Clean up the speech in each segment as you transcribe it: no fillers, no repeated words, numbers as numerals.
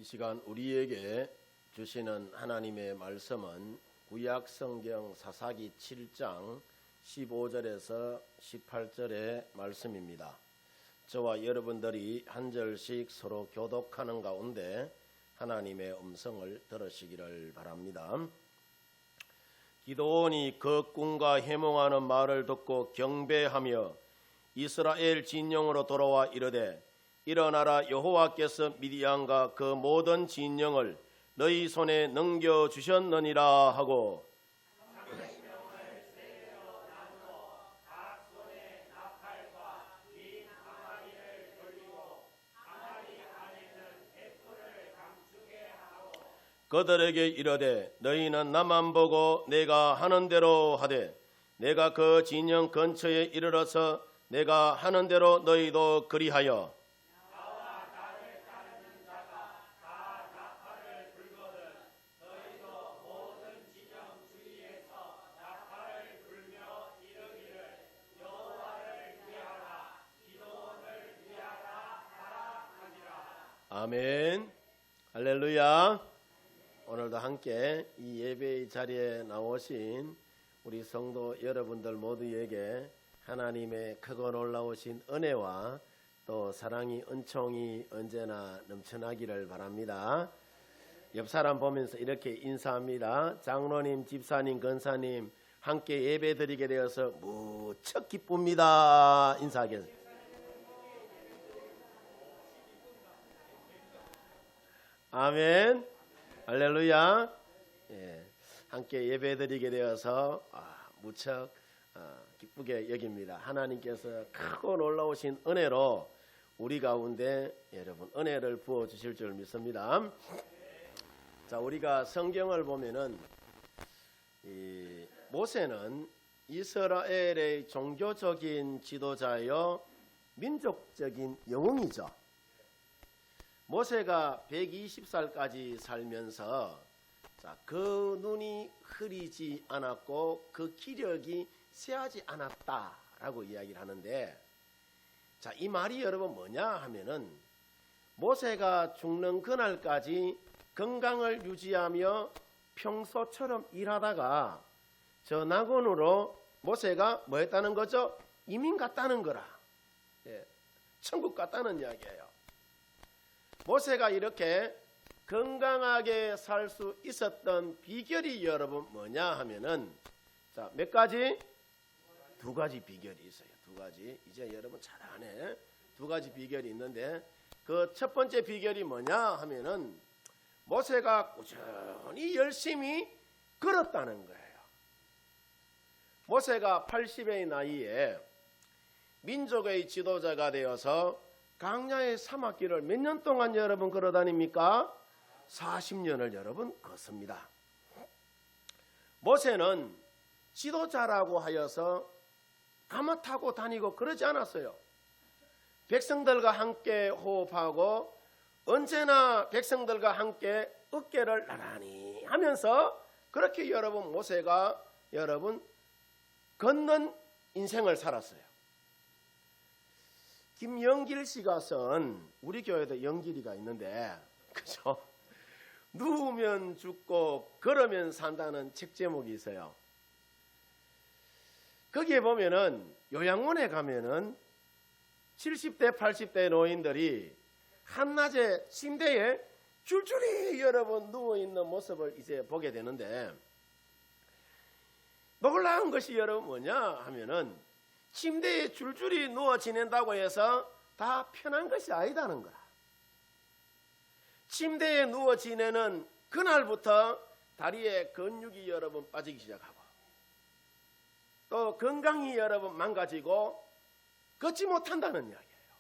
이 시간 우리에게 주시는 하나님의 말씀은 구약 성경 사사기 7장 15절에서 18절의 말씀입니다. 저와 여러분들이 한 절씩 서로 교독하는 가운데 하나님의 음성을 들으시기를 바랍니다. 기드온이 그 꿈과 해몽하는 말을 듣고 경배하며 이스라엘 진영으로 돌아와 이르되 일어나라, 여호와께서 미디안과 그 모든 진영을 너희 손에 넘겨주셨느니라 하고 그들에게 이르되 너희는 나만 보고 내가 하는 대로 하되 내가 그 진영 근처에 이르러서 내가 하는 대로 너희도 그리하여 아멘. 할렐루야. 오늘도 함께 이 예배의 자리에 나오신 우리 성도 여러분들 모두에게 하나님의 크고 놀라우신 은혜와 또 사랑이 은총이 언제나 넘쳐나기를 바랍니다. 옆 사람 보면서 이렇게 인사합니다. 장로님, 집사님, 권사님 함께 예배 드리게 되어서 무척 기쁩니다. 인사하겠습니다. 아멘. 할렐루야. 예, 함께 예배드리게 되어서 무척 기쁘게 여깁니다. 하나님께서 크고 놀라우신 은혜로 우리 가운데 여러분 은혜를 부어주실 줄 믿습니다. 자, 우리가 성경을 보면은 이 모세는 이스라엘의 종교적인 지도자여 민족적인 영웅이죠. 모세가 120살까지 살면서 그 눈이 흐리지 않았고 그 기력이 쇠하지 않았다라고 이야기를 하는데, 자, 이 말이 여러분 뭐냐 하면은 모세가 죽는 그날까지 건강을 유지하며 평소처럼 일하다가 저 낙원으로 모세가 뭐 했다는 거죠? 이민 갔다는 거라. 예, 천국 갔다는 이야기예요. 모세가 이렇게 건강하게 살 수 있었던 비결이 여러분 뭐냐 하면은 자, 몇 가지? 두 가지 비결이 있어요. 두 가지. 이제 여러분 잘 아네. 두 가지 비결이 있는데 그 첫 번째 비결이 뭐냐 하면은 모세가 꾸준히 열심히 걸었다는 거예요. 모세가 80의 나이에 민족의 지도자가 되어서 광야의 사막길을 몇 년 동안 여러분 걸어다닙니까? 40년을 여러분 걷습니다. 모세는 지도자라고 하여서 가마 타고 다니고 그러지 않았어요. 백성들과 함께 호흡하고 언제나 백성들과 함께 어깨를 나란히 하면서 그렇게 여러분 모세가 여러분 걷는 인생을 살았어요. 김영길 씨가 쓴 우리 교회도 영길이가 있는데 그죠? 누우면 죽고 걸으면 산다는 책 제목이 있어요. 거기에 보면은 요양원에 가면은 70대 80대 노인들이 한낮에 침대에 줄줄이 여러분 누워있는 모습을 이제 보게 되는데, 놀라운 것이 여러분 뭐냐 하면은 침대에 줄줄이 누워 지낸다고 해서 다 편한 것이 아니다는 거라. 침대에 누워 지내는 그날부터 다리에 근육이 여러분 빠지기 시작하고 또 건강이 여러분 망가지고 걷지 못한다는 이야기예요.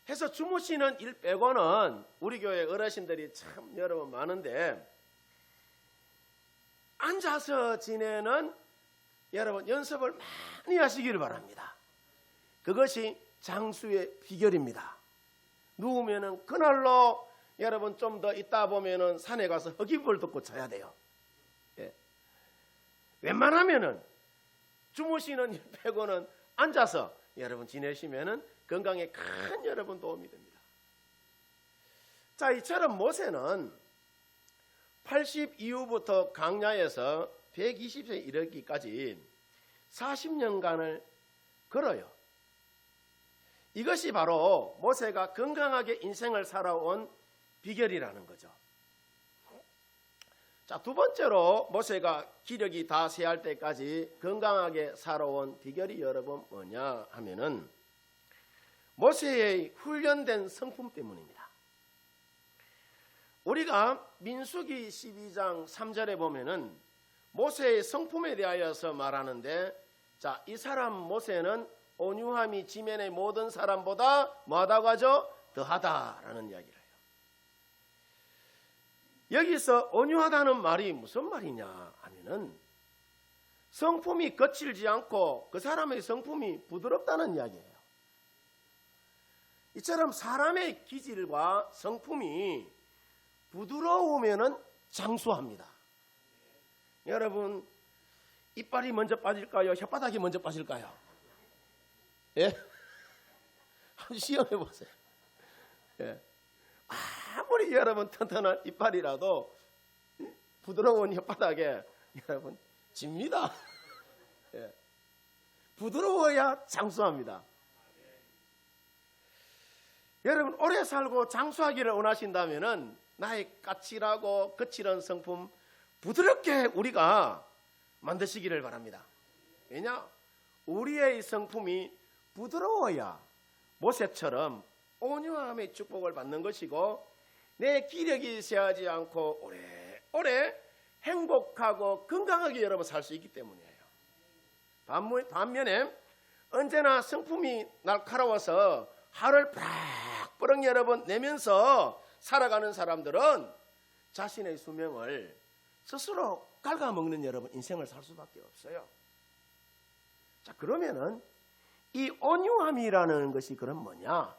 해서 주무시는 일 빼고는 우리 교회 어르신들이 참 여러분 많은데 앉아서 지내는 여러분 연습을 많이 하시기를 바랍니다. 그것이 장수의 비결입니다. 누우면은 그날로 여러분 좀 더 있다 보면은 산에 가서 흑이불 덮고 자야 돼요. 예. 웬만하면은 주무시는 일 빼고는 앉아서 여러분 지내시면은 건강에 큰 여러분 도움이 됩니다. 자, 이처럼 모세는 80 이후부터 광야에서 120세 이르기까지 40년간을 걸어요. 이것이 바로 모세가 건강하게 인생을 살아온 비결이라는 거죠. 자, 두 번째로 모세가 기력이 다 쇠할 때까지 건강하게 살아온 비결이 여러분 뭐냐 하면은 모세의 훈련된 성품 때문입니다. 우리가 민수기 12장 3절에 보면은 모세의 성품에 대하여서 말하는데, 자, 이 사람 모세는 온유함이 지면의 모든 사람보다 뭐하다고 하죠? 더하다라는 이야기를 해요. 여기서 온유하다는 말이 무슨 말이냐 하면은 성품이 거칠지 않고 그 사람의 성품이 부드럽다는 이야기예요. 이처럼 사람의 기질과 성품이 부드러우면은 장수합니다. 여러분, 이빨이 먼저 빠질까요? 혓바닥이 먼저 빠질까요? 예? 한번 시험해 보세요. 예. 아무리 여러분 튼튼한 이빨이라도 부드러운 혓바닥에 여러분 집니다. 예. 부드러워야 장수합니다. 여러분, 오래 살고 장수하기를 원하신다면은 나의 까칠하고 거칠은 성품 부드럽게 우리가 만드시기를 바랍니다. 왜냐? 우리의 성품이 부드러워야 모세처럼 온유함의 축복을 받는 것이고 내 기력이 쇠하지 않고 오래오래 행복하고 건강하게 여러분 살 수 있기 때문이에요. 반면에 언제나 성품이 날카로워서 화를 빡 여러분 내면서 살아가는 사람들은 자신의 수명을 스스로 갉아먹는 여러분 인생을 살 수밖에 없어요. 자, 그러면은 이 온유함이라는 것이 그럼 뭐냐?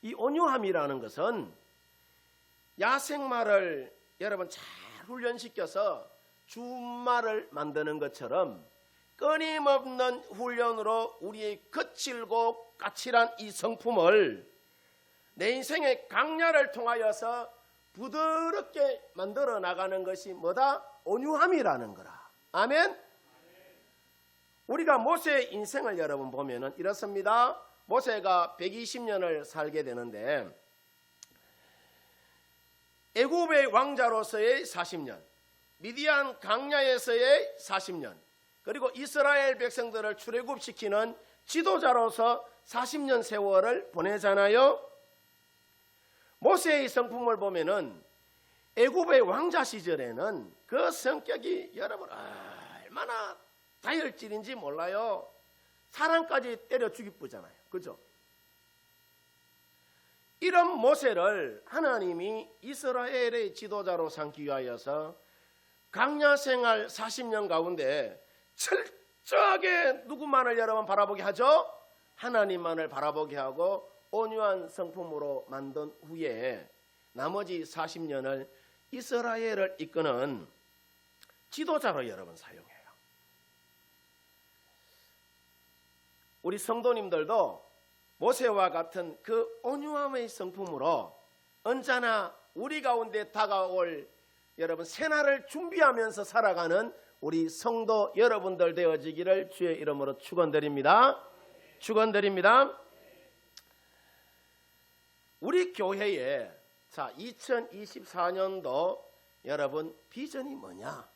이 온유함이라는 것은 야생마를 여러분 잘 훈련시켜서 준마를 만드는 것처럼 끊임없는 훈련으로 우리의 거칠고 까칠한 이 성품을 내 인생의 강야를 통하여서 부드럽게 만들어 나가는 것이 뭐다? 온유함이라는 거라. 아멘? 우리가 모세의 인생을 여러분 보면은 이렇습니다. 모세가 120년을 살게 되는데 애굽의 왕자로서의 40년, 미디안 광야에서의 40년, 그리고 이스라엘 백성들을 출애굽시키는 지도자로서 40년 세월을 보내잖아요. 모세의 성품을 보면은 애굽의 왕자 시절에는 그 성격이 여러분 얼마나 다혈질인지 몰라요. 사람까지 때려 죽이쁘잖아요. 그죠? 이런 모세를 하나님이 이스라엘의 지도자로 삼기 위하여서 광야 생활 40년 가운데 철저하게 누구만을 여러분 바라보게 하죠? 하나님만을 바라보게 하고 온유한 성품으로 만든 후에 나머지 40년을 이스라엘을 이끄는 지도자로 여러분 사용해요. 우리 성도님들도 모세와 같은 그 온유함의 성품으로 언제나 우리 가운데 다가올 여러분 새날을 준비하면서 살아가는 우리 성도 여러분들 되어지기를 주의 이름으로 축원드립니다. 축원드립니다. 우리 교회에 자 2024년도 여러분 비전이 뭐냐?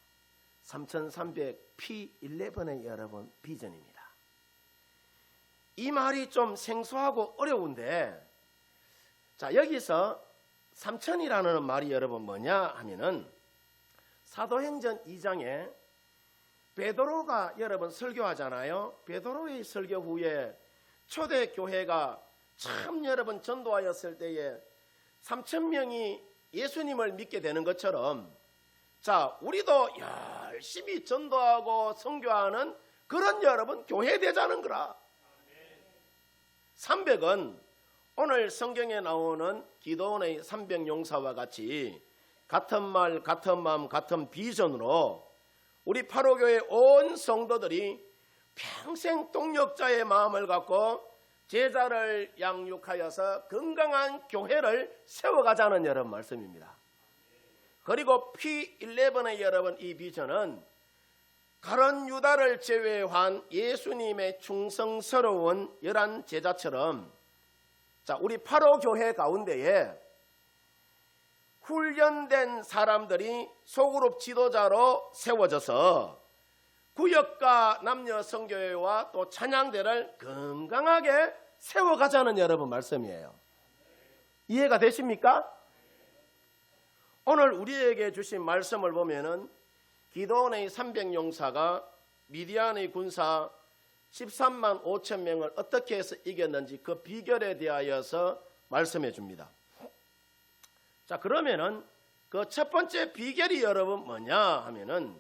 3300 P11의 여러분 비전입니다. 이 말이 좀 생소하고 어려운데 자 여기서 3000이라는 말이 여러분 뭐냐 하면은 사도행전 2장에 베드로가 여러분 설교하잖아요. 베드로의 설교 후에 초대교회가 참 여러분 전도하였을 때에 3000명이 예수님을 믿게 되는 것처럼 자 우리도 열심히 전도하고 선교하는 그런 여러분 교회 되자는 거라. 300은 오늘 성경에 나오는 기도원의 300용사와 같이 같은 말, 같은 마음, 같은 비전으로 우리 파로교회 온 성도들이 평생 동역자의 마음을 갖고 제자를 양육하여서 건강한 교회를 세워가자는 여러분 말씀입니다. 그리고 P11의 여러분 이 비전은 가룟 유다를 제외한 예수님의 충성스러운 11 제자처럼 자, 우리 8호 교회 가운데에 훈련된 사람들이 소그룹 지도자로 세워져서 구역과 남녀 성교회와 또 찬양대를 건강하게 세워가자는 여러분 말씀이에요. 이해가 되십니까? 오늘 우리에게 주신 말씀을 보면은 기드온의 300용사가 미디안의 군사 13만 5천 명을 어떻게 해서 이겼는지 그 비결에 대하여서 말씀해 줍니다. 자, 그러면은 그 첫 번째 비결이 여러분 뭐냐 하면은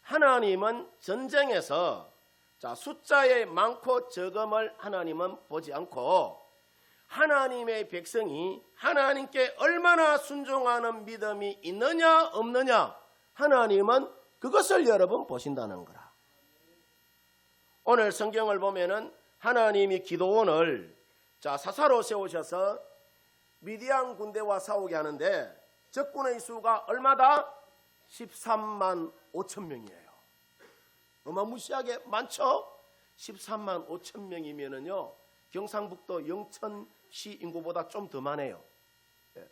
하나님은 전쟁에서 자, 숫자의 많고 적음을 하나님은 보지 않고 하나님의 백성이 하나님께 얼마나 순종하는 믿음이 있느냐 없느냐 하나님은 그것을 여러분 보신다는 거라. 오늘 성경을 보면은 하나님이 기드온을 자, 사사로 세우셔서 미디안 군대와 싸우게 하는데 적군의 수가 얼마다? 13만 5천 명이에요. 어마무시하게 많죠? 13만 5천 명이면은요 경상북도 영천시 인구보다 좀 더 많아요. 예.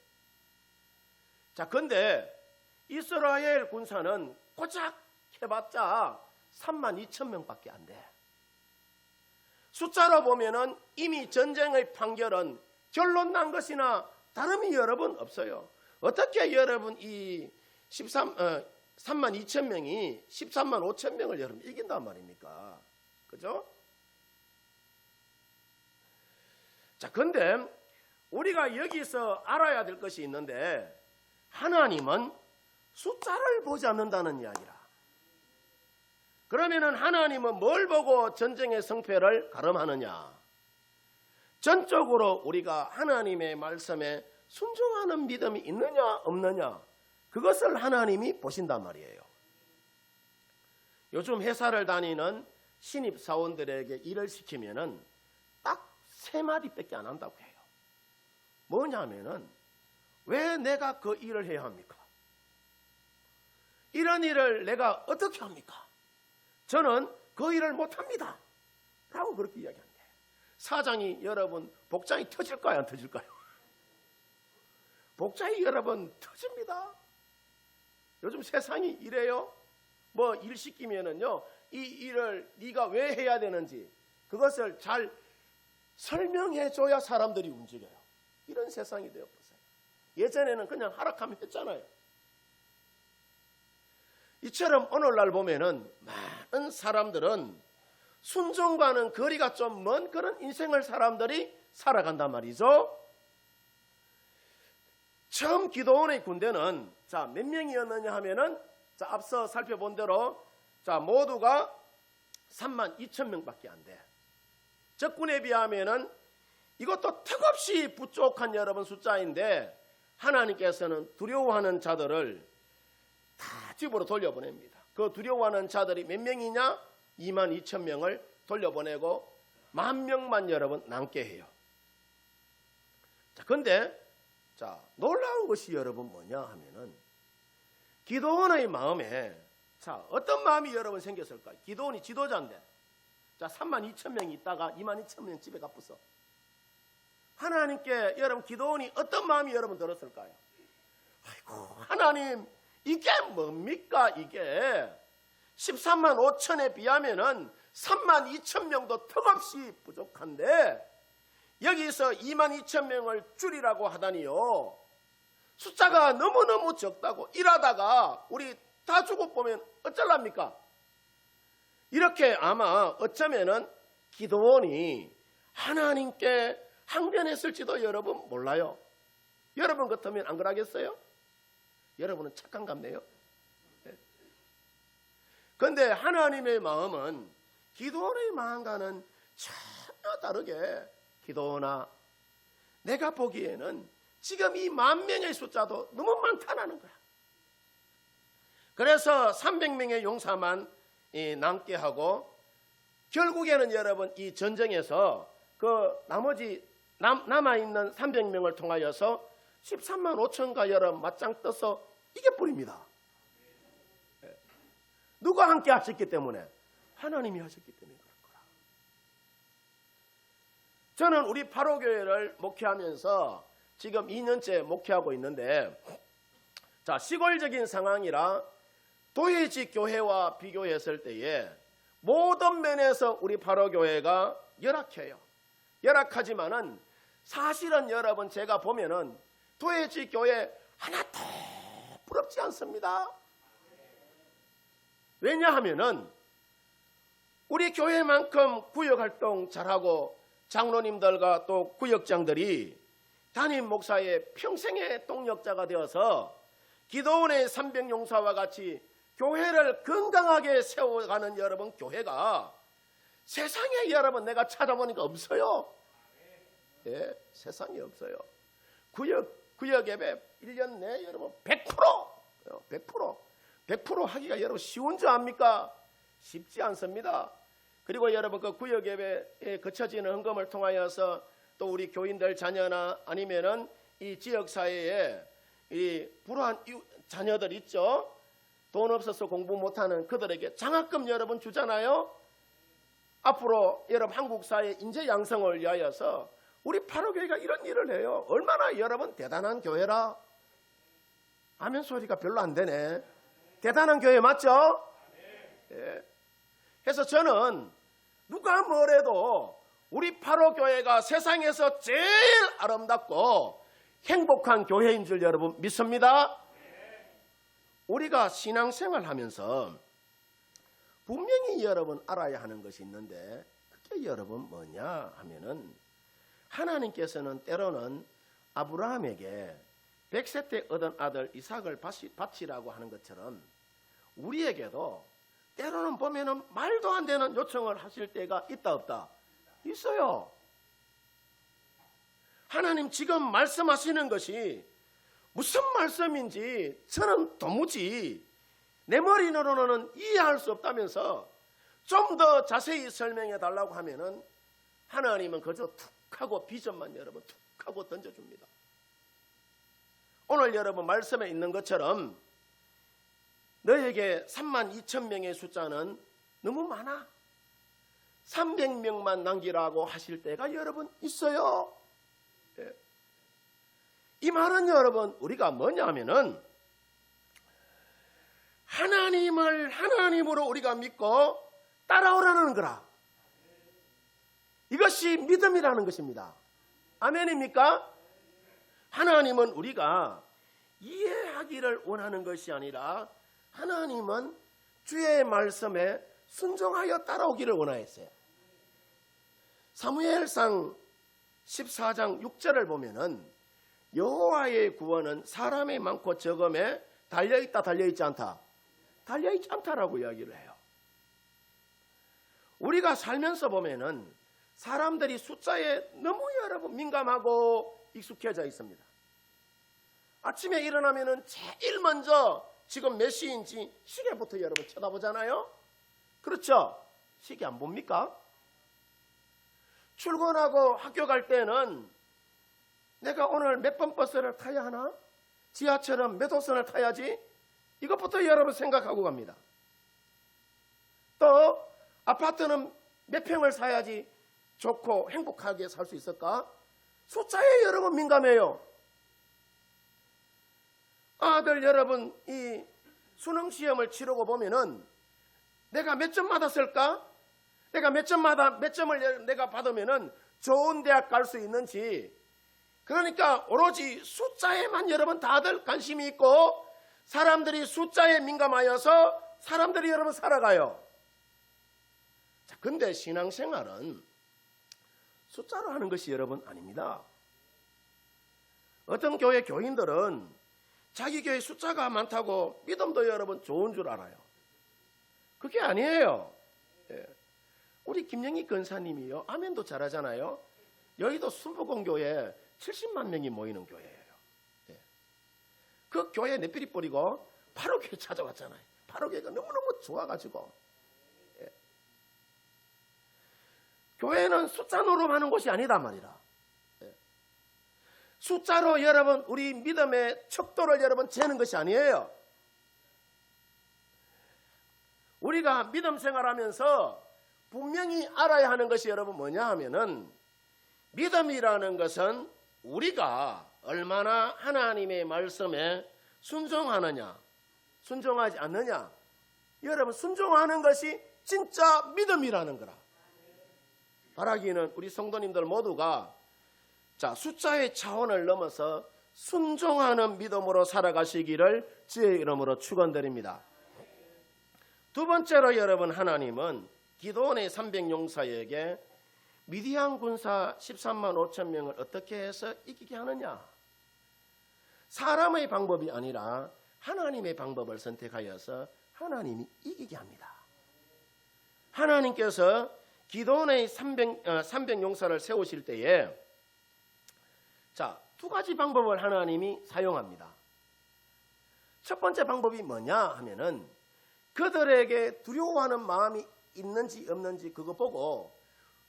자, 근데 이스라엘 군사는 고작 해봤자 3만 2천 명밖에 안 돼. 숫자로 보면은 이미 전쟁의 판결은 결론 난 것이나 다름이 여러분 없어요. 어떻게 여러분 이 3만 2천 명이 13만 5천 명을 여러분 이긴단 말입니까? 그죠? 자, 근데 우리가 여기서 알아야 될 것이 있는데 하나님은 숫자를 보지 않는다는 이야기라. 그러면은 하나님은 뭘 보고 전쟁의 성패를 가름하느냐? 전적으로 우리가 하나님의 말씀에 순종하는 믿음이 있느냐 없느냐 그것을 하나님이 보신단 말이에요. 요즘 회사를 다니는 신입 사원들에게 일을 시키면은 딱 3마디밖에 안 한다고 해요. 뭐냐면은 왜 내가 그 일을 해야 합니까? 이런 일을 내가 어떻게 합니까? 저는 그 일을 못합니다 라고 그렇게 이야기합니다. 사장이 여러분 복장이 터질까요 안 터질까요? 복장이 여러분 터집니다. 요즘 세상이 이래요. 뭐 일 시키면은요 이 일을 네가 왜 해야 되는지 그것을 잘 설명해 줘야 사람들이 움직여요. 이런 세상이 되어버렸어요. 예전에는 그냥 하락하면 했잖아요. 이처럼 오늘날 보면은 많은 사람들은 순종과는 거리가 좀 먼 그런 인생을 사람들이 살아간단 말이죠. 처음 기드온의 군대는 자, 몇 명이었느냐 하면은 자, 앞서 살펴본 대로 자, 모두가 3만 2천 명밖에 안 돼. 적군에 비하면은 이것도 턱없이 부족한 여러분 숫자인데 하나님께서는 두려워하는 자들을 다 집으로 돌려보냅니다. 그 두려워하는 자들이 몇 명이냐? 2만 2천 명을 돌려보내고 10,000명만 여러분 남게 해요. 자, 근데 자, 놀라운 것이 여러분 뭐냐 하면은 기드온의 마음에 자, 어떤 마음이 여러분 생겼을까요? 기드온이 지도자인데 자, 3만 2천 명이 있다가 2만 2천 명 집에 가쁘서 하나님께 여러분 기드온이 어떤 마음이 여러분 들었을까요? 아이고 하나님 이게 뭡니까 이게 13만 5천에 비하면은 3만 2천 명도 턱없이 부족한데 여기서 2만 2천 명을 줄이라고 하다니요. 숫자가 너무너무 적다고 일하다가 우리 다 죽어 보면 어쩔랍니까? 이렇게 아마 어쩌면은 기드온이 하나님께 항변했을지도 여러분 몰라요. 여러분 같으면 안 그러겠어요? 여러분은 착한 같네요. 그런데 하나님의 마음은 기드온의 마음과는 전혀 다르게 기드온아 내가 보기에는 지금 이 10,000명의 숫자도 너무 많다는 거야. 그래서 300명의 용사만 남게 하고 결국에는 여러분 이 전쟁에서 그 나머지 남아있는 300명을 통하여서 13만 5천가 여러분 맞짱 떠서 이겨버립니다. 누가 함께 하셨기 때문에? 하나님이 하셨기 때문에 그럴 거라. 저는 우리 파로교회를 목회하면서 지금 2년째 목회하고 있는데, 자, 시골적인 상황이라 도회지 교회와 비교했을 때에 모든 면에서 우리 파로교회가 열악해요. 열악하지만은 사실은 여러분 제가 보면은 도회지 교회 하나도 부럽지 않습니다. 왜냐하면은 우리 교회만큼 구역활동 잘하고 장로님들과 또 구역장들이 담임 목사의 평생의 동력자가 되어서 기도원의 300용사와 같이 교회를 건강하게 세워가는 여러분 교회가 세상에 여러분 내가 찾아보니까 없어요. 예, 세상에 없어요. 구역 예배 1년 내 여러분 100% 하기가 여러분 쉬운 줄 압니까? 쉽지 않습니다. 그리고 여러분 그 구역 예배에 거쳐지는 헌금을 통하여서 또 우리 교인들 자녀나 아니면은 이 지역 사회에 이 불우한 자녀들 있죠. 돈 없어서 공부 못하는 그들에게 장학금 여러분 주잖아요. 앞으로 여러분 한국 사회 인재 양성을 위하여서 우리 파로교회가 이런 일을 해요. 얼마나 여러분 대단한 교회라. 아멘 소리가 별로 안 되네. 대단한 교회 맞죠? 예. 그래서 저는 누가 뭐래도 우리 파로교회가 세상에서 제일 아름답고 행복한 교회인 줄 여러분 믿습니다. 우리가 신앙생활 하면서 분명히 여러분 알아야 하는 것이 있는데 그게 여러분 뭐냐 하면은 하나님께서는 때로는 아브라함에게 100세 때 얻은 아들 이삭을 바치라고 하는 것처럼 우리에게도 때로는 보면은 말도 안 되는 요청을 하실 때가 있다 없다? 있어요. 하나님 지금 말씀하시는 것이 무슨 말씀인지 저는 도무지 내 머리로는 이해할 수 없다면서 좀 더 자세히 설명해 달라고 하면은 하나님은 그저 툭 하고 비전만 여러분 툭 하고 던져줍니다. 오늘 여러분 말씀에 있는 것처럼 너에게 32,000명의 숫자는 너무 많아. 300명만 남기라고 하실 때가 여러분 있어요. 예. 이 말은 여러분 우리가 뭐냐 하면은 하나님을 하나님으로 우리가 믿고 따라오라는 거라. 이것이 믿음이라는 것입니다. 아멘입니까? 하나님은 우리가 이해하기를 원하는 것이 아니라 하나님은 주의 말씀에 순종하여 따라오기를 원하였어요. 사무엘상 14장 6절을 보면은 여호와의 구원은 사람의 많고 적음에 달려있다 달려있지 않다? 달려있지 않다라고 이야기를 해요. 우리가 살면서 보면은 사람들이 숫자에 너무 여러분 민감하고 익숙해져 있습니다. 아침에 일어나면은 제일 먼저 지금 몇 시인지 시계부터 여러분 쳐다보잖아요. 그렇죠? 시계 안 봅니까? 출근하고 학교 갈 때는 내가 오늘 몇 번 버스를 타야 하나? 지하철은 몇 호선을 타야지? 이것부터 여러분 생각하고 갑니다. 또 아파트는 몇 평을 사야지 좋고 행복하게 살 수 있을까? 숫자에 여러분 민감해요. 아들 여러분 이 수능 시험을 치르고 보면은 내가 몇 점 받았을까? 내가 몇 점을 내가 받으면은 좋은 대학 갈 수 있는지. 그러니까 오로지 숫자에만 여러분 다들 관심이 있고 사람들이 숫자에 민감하여서 사람들이 여러분 살아가요. 자, 근데 신앙생활은 숫자로 하는 것이 여러분 아닙니다. 어떤 교회 교인들은 자기 교회 숫자가 많다고 믿음도 여러분 좋은 줄 알아요. 그게 아니에요. 예. 우리 김영희 권사님이요. 아멘도 잘하잖아요. 여의도 순복음교회 70만 명이 모이는 교회예요. 예. 그 교회 내피리 뿌리고 파로교회 찾아왔잖아요. 파로교회가 너무너무 좋아가지고. 예. 교회는 숫자 노름하는 곳이 아니다 말이라. 숫자로 여러분 우리 믿음의 척도를 여러분 재는 것이 아니에요. 우리가 믿음 생활하면서 분명히 알아야 하는 것이 여러분 뭐냐 하면은, 믿음이라는 것은 우리가 얼마나 하나님의 말씀에 순종하느냐, 순종하지 않느냐, 여러분 순종하는 것이 진짜 믿음이라는 거라. 바라기는 우리 성도님들 모두가 숫자의 차원을 넘어서 순종하는 믿음으로 살아가시기를 주의 이름으로 축원드립니다. 두 번째로 여러분, 하나님은 기드온의 300용사에게 미디안 군사 13만 5천 명을 어떻게 해서 이기게 하느냐? 사람의 방법이 아니라 하나님의 방법을 선택하여서 하나님이 이기게 합니다. 하나님께서 기드온의 300용사를 세우실 때에 두 가지 방법을 하나님이 사용합니다. 첫 번째 방법이 뭐냐 하면은, 그들에게 두려워하는 마음이 있는지 없는지 그거 보고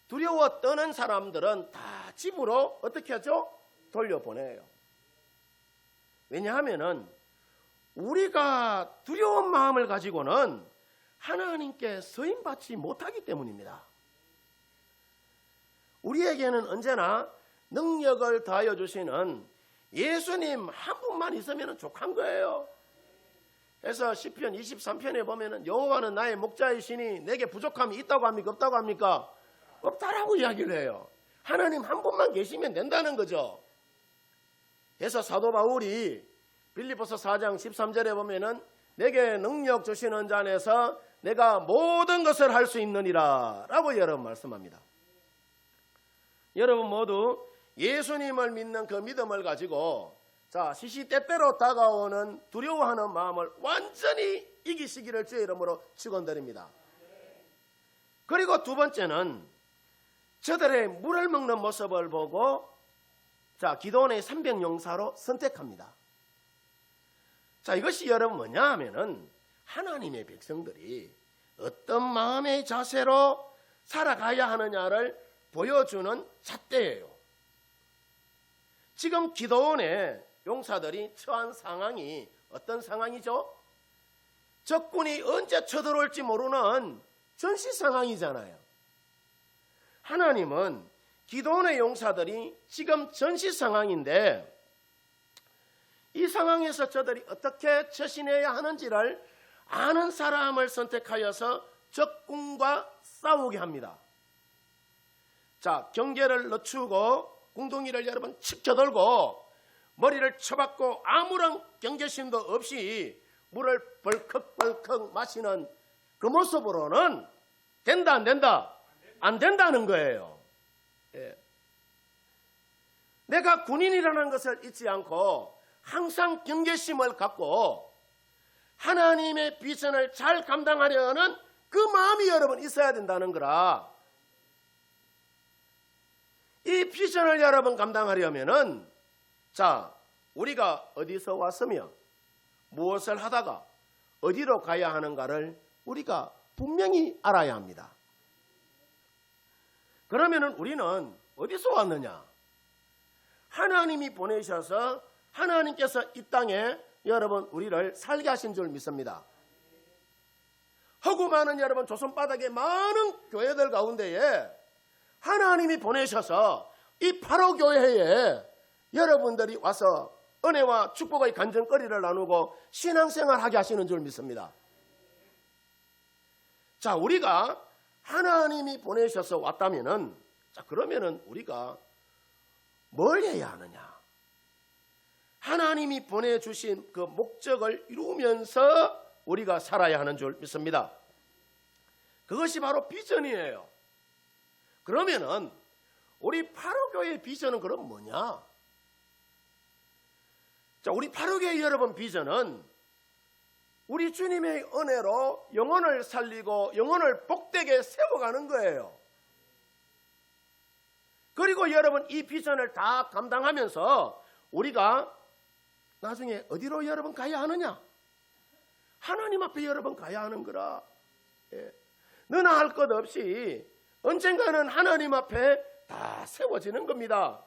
두려워 떠는 사람들은 다 집으로 어떻게 하죠? 돌려보내요. 왜냐하면은 우리가 두려운 마음을 가지고는 하나님께 서임받지 못하기 때문입니다. 우리에게는 언제나 능력을 다하여 주시는 예수님 한 분만 있으면 족한 거예요. 그래서 시편 23편에 보면은 여호와는 나의 목자이시니 내게 부족함이 있다고 합니까? 없다고 합니까? 없다라고 이야기를 해요. 하나님 한 분만 계시면 된다는 거죠. 그래서 사도 바울이 빌립보서 4장 13절에 보면은 내게 능력 주시는 자 안에서 내가 모든 것을 할 수 있느니라 라고 여러분 말씀합니다. 여러분 모두 예수님을 믿는 그 믿음을 가지고 시시때때로 다가오는 두려워하는 마음을 완전히 이기시기를 주의 이름으로 축원드립니다. 그리고 두 번째는 저들의 물을 먹는 모습을 보고 기드온의 300용사로 선택합니다. 이것이 여러분 뭐냐 하면은, 하나님의 백성들이 어떤 마음의 자세로 살아가야 하느냐를 보여주는 잣대예요. 지금 기드온의 용사들이 처한 상황이 어떤 상황이죠? 적군이 언제 쳐들어올지 모르는 전시 상황이잖아요. 하나님은 기드온의 용사들이 지금 전시 상황인데, 이 상황에서 저들이 어떻게 처신해야 하는지를 아는 사람을 선택하여서 적군과 싸우게 합니다. 경계를 늦추고 궁둥이를 여러분 치켜들고 머리를 쳐박고 아무런 경계심도 없이 물을 벌컥벌컥 마시는 그 모습으로는 된다 안 된다? 안 된다는 거예요. 내가 군인이라는 것을 잊지 않고 항상 경계심을 갖고 하나님의 비전을 잘 감당하려는 그 마음이 여러분 있어야 된다는 거라. 이 비전을 여러분 감당하려면은 우리가 어디서 왔으며 무엇을 하다가 어디로 가야 하는가를 우리가 분명히 알아야 합니다. 그러면은 우리는 어디서 왔느냐? 하나님이 보내셔서 하나님께서 이 땅에 여러분 우리를 살게 하신 줄 믿습니다. 허구 많은 여러분 조선 바닥의 많은 교회들 가운데에 하나님이 보내셔서 이 바로 교회에 여러분들이 와서 은혜와 축복의 간증거리를 나누고 신앙생활하게 하시는 줄 믿습니다. 우리가 하나님이 보내셔서 왔다면은 그러면은 우리가 뭘 해야 하느냐? 하나님이 보내주신 그 목적을 이루면서 우리가 살아야 하는 줄 믿습니다. 그것이 바로 비전이에요. 그러면은 우리 바로교회의 비전은 그럼 뭐냐? 우리 바로교회 여러분 비전은 우리 주님의 은혜로 영혼을 살리고 영혼을 복되게 세워가는 거예요. 그리고 여러분 이 비전을 다 감당하면서 우리가 나중에 어디로 여러분 가야 하느냐? 하나님 앞에 여러분 가야 하는 거라. 너나 할 것 없이 언젠가는 하나님 앞에 다 세워지는 겁니다.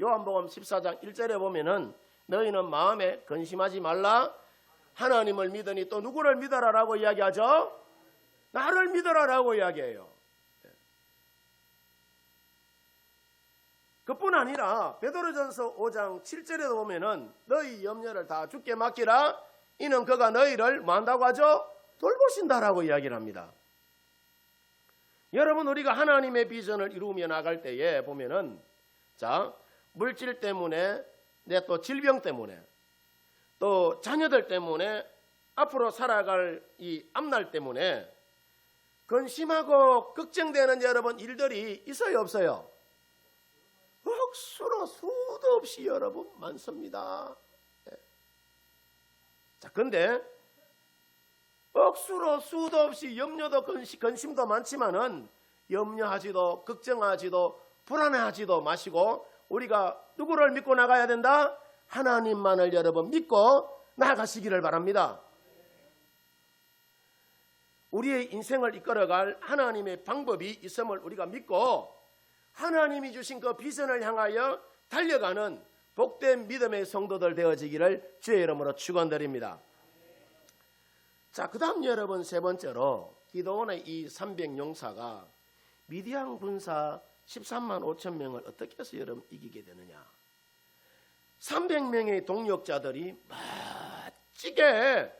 요한복음 14장 1절에 보면은 너희는 마음에 근심하지 말라. 하나님을 믿으니 또 누구를 믿어라라고 이야기하죠? 나를 믿어라라고 이야기해요. 그뿐 아니라 베드로전서 5장 7절에도 보면은 너희 염려를 다 주께 맡기라. 이는 그가 너희를 뭐 한다고 하죠? 돌보신다라고 이야기를 합니다. 여러분, 우리가 하나님의 비전을 이루며 나갈 때에 보면은 자, 물질 때문에 또 질병 때문에 또 자녀들 때문에 앞으로 살아갈 이 앞날 때문에 근심하고 걱정되는 여러분 일들이 있어요, 없어요? 억수로 수도 없이 여러분 많습니다. 자, 근데 억수로 수도 없이 염려도 근심도 많지만은 염려하지도 걱정하지도 불안해하지도 마시고 우리가 누구를 믿고 나가야 된다? 하나님만을 여러분 믿고 나가시기를 바랍니다. 우리의 인생을 이끌어갈 하나님의 방법이 있음을 우리가 믿고 하나님이 주신 그 비전을 향하여 달려가는 복된 믿음의 성도들 되어지기를 주의 이름으로 축원드립니다. 자, 그 다음 여러분 세 번째로 기드온의 이 300용사가 미디안 군사 13만 5천 명을 어떻게 해서 여러분 이기게 되느냐. 300명의 동력자들이 멋지게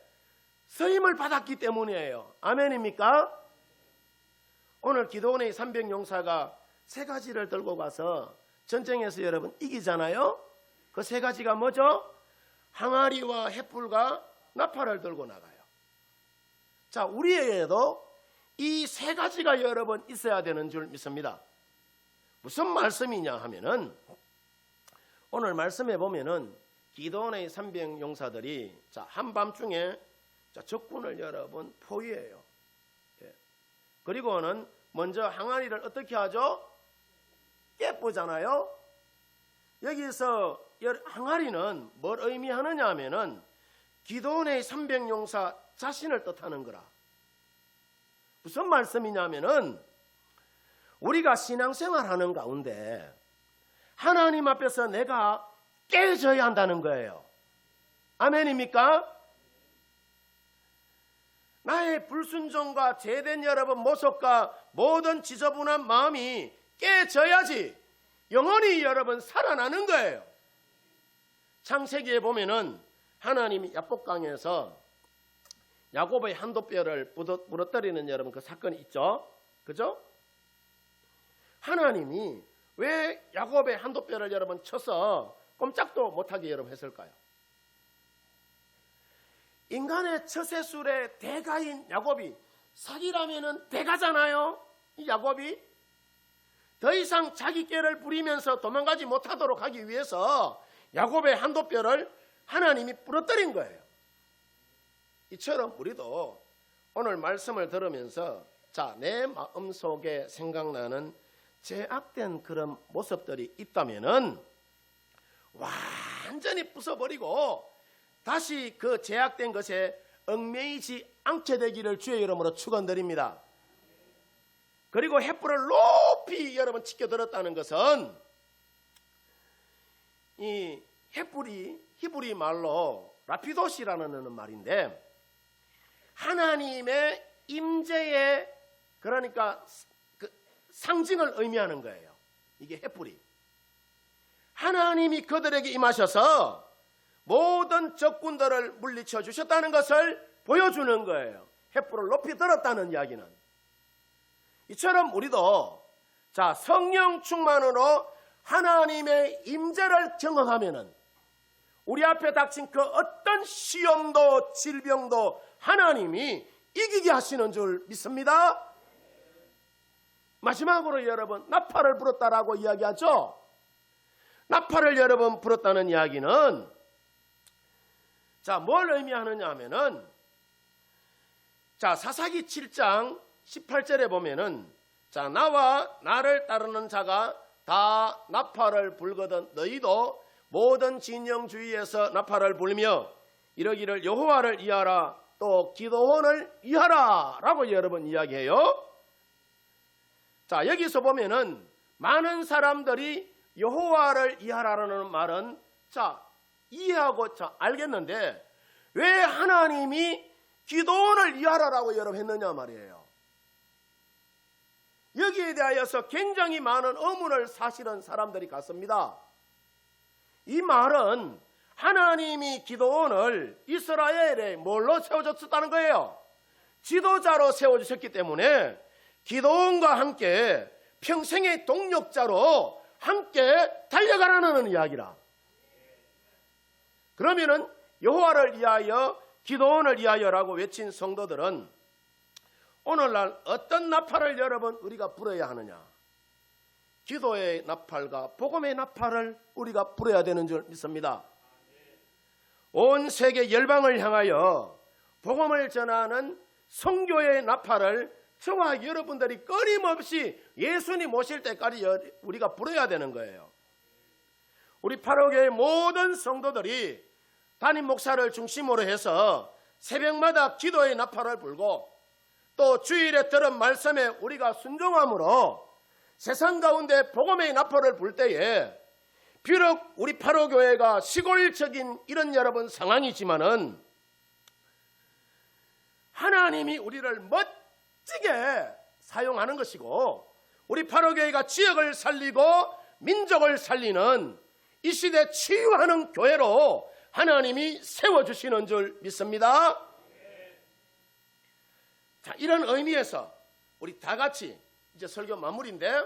서임을 받았기 때문이에요. 아멘입니까? 오늘 기드온의 300용사가 세 가지를 들고 가서 전쟁에서 여러분 이기잖아요. 그 세 가지가 뭐죠? 항아리와 횃불과 나팔을 들고 나가요. 자, 우리에게도 이 세 가지가 여러분 있어야 되는 줄 믿습니다. 무슨 말씀이냐 하면은 오늘 말씀에 보면은 기드온의 300용사들이 자, 한밤중에 적군을 여러분 포위해요. 그리고는 먼저 항아리를 어떻게 하죠? 깨부잖아요. 여기서 항아리는 뭘 의미하느냐 하면은 기드온의 300용사 자신을 뜻하는 거라. 무슨 말씀이냐면은 우리가 신앙생활하는 가운데 하나님 앞에서 내가 깨져야 한다는 거예요. 아멘입니까? 나의 불순종과 죄된 여러분 모습과 모든 지저분한 마음이 깨져야지 영원히 여러분 살아나는 거예요. 창세기에 보면은 하나님이 야복강에서 야곱의 한도뼈를 부러뜨리는 여러분 그 사건이 있죠. 그죠? 하나님이 왜 야곱의 한도뼈를 여러분 쳐서 꼼짝도 못하게 여러분 했을까요? 인간의 처세술의 대가인 야곱이, 사기라면은 대가잖아요. 이 야곱이 더 이상 자기 꾀를 부리면서 도망가지 못하도록 하기 위해서 야곱의 한도뼈를 하나님이 부러뜨린 거예요. 이처럼 우리도 오늘 말씀을 들으면서 자, 내 마음속에 생각나는 죄악된 그런 모습들이 있다면은 완전히 부숴버리고 다시 그 죄악된 것에 얽매이지 않게 되기를 주의 이름으로 축원드립니다. 그리고 횃불을 높이 여러분 치켜들었다는 것은 이 횃불이 히브리 말로 라피도시라는 말인데 하나님의 임재의 그러니까 그 상징을 의미하는 거예요. 이게 횃불이 하나님이 그들에게 임하셔서 모든 적군들을 물리쳐 주셨다는 것을 보여주는 거예요. 횃불을 높이 들었다는 이야기는. 이처럼 우리도 자, 성령 충만으로 하나님의 임재를 경험하면은 우리 앞에 닥친 그 어떤 시험도 질병도 하나님이 이기게 하시는 줄 믿습니다. 마지막으로 여러분 나팔을 불었다라고 이야기하죠. 나팔을 여러분 불었다는 이야기는 자, 뭘 의미하느냐 하면은 자, 사사기 7장 18절에 보면은 자, 나와 나를 따르는 자가 다 나팔을 불거든 너희도 모든 진영 주위에서 나팔을 불며 이러기를 여호와를 위하라 또 기드온을 위하라 라고 여러분 이야기해요. 자, 여기서 보면은 많은 사람들이 여호와를 이해하라는 말은 자, 이해하고 알겠는데 왜 하나님이 기도원을 이해하라고 여러분 했느냐 말이에요. 여기에 대하여서 굉장히 많은 의문을 사실은 사람들이 갖습니다. 이 말은 하나님이 기도원을 이스라엘에 뭘로 세워줬다는 거예요? 지도자로 세워주셨기 때문에 기도원과 함께 평생의 동력자로 함께 달려가라는 이야기라. 그러면은 여호와를 위하여 기도원을 위하여라고 외친 성도들은 오늘날 어떤 나팔을 여러분 우리가 불어야 하느냐? 기도의 나팔과 복음의 나팔을 우리가 불어야 되는 줄 믿습니다. 온 세계 열방을 향하여 복음을 전하는 선교의 나팔을 저와 여러분들이 끊임없이 예수님 오실 때까지 우리가 불어야 되는 거예요. 우리 파로교의 모든 성도들이 담임 목사를 중심으로 해서 새벽마다 기도의 나팔을 불고 또 주일에 들은 말씀에 우리가 순종함으로 세상 가운데 복음의 나팔을 불 때에 비록 우리 파로교회가 시골적인 이런 여러분 상황이지만은 하나님이 우리를 멋지게 사용하는 것이고 우리 파로교회가 지역을 살리고 민족을 살리는 이 시대 치유하는 교회로 하나님이 세워주시는 줄 믿습니다. 자, 이런 의미에서 우리 다 같이 이제 설교 마무리인데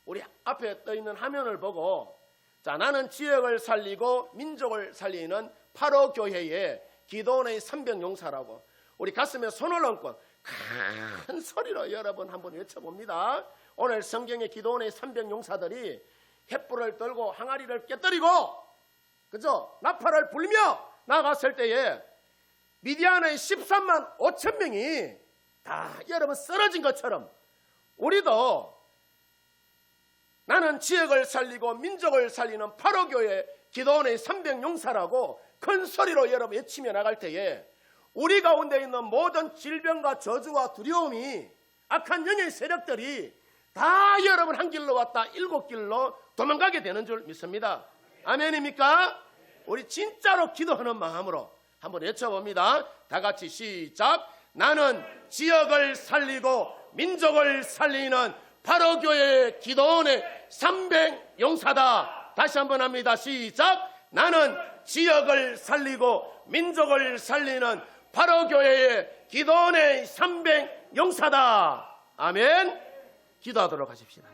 우리 앞에 떠 있는 화면을 보고 자, 나는 지역을 살리고 민족을 살리는 파로교회의 기도원의 선병용사라고 우리 가슴에 손을 얹고 큰 소리로 여러분 한번 외쳐봅니다. 오늘 성경의 기도원의 선병용사들이 횃불을 들고 항아리를 깨뜨리고 그죠? 나팔을 불며 나갔을 때에 미디안의 13만 5천 명이 다 여러분 쓰러진 것처럼 우리도 나는 지역을 살리고 민족을 살리는 파로교회 기도원의 선병용사라고 큰 소리로 여러분 외치며 나갈 때에 우리 가운데 있는 모든 질병과 저주와 두려움이 악한 영의 세력들이 다 여러분 한 길로 왔다 7길로 도망가게 되는 줄 믿습니다. 아멘입니까? 우리 진짜로 기도하는 마음으로 한번 외쳐봅니다. 다 같이 시작. 나는 지역을 살리고 민족을 살리는 파로교회 기도원의 선병용사다. 다시 한번 합니다. 시작. 나는 지역을 살리고 민족을 살리는 파로교회의 기도원의 선병용사다. 아멘. 기도하도록 하십시다.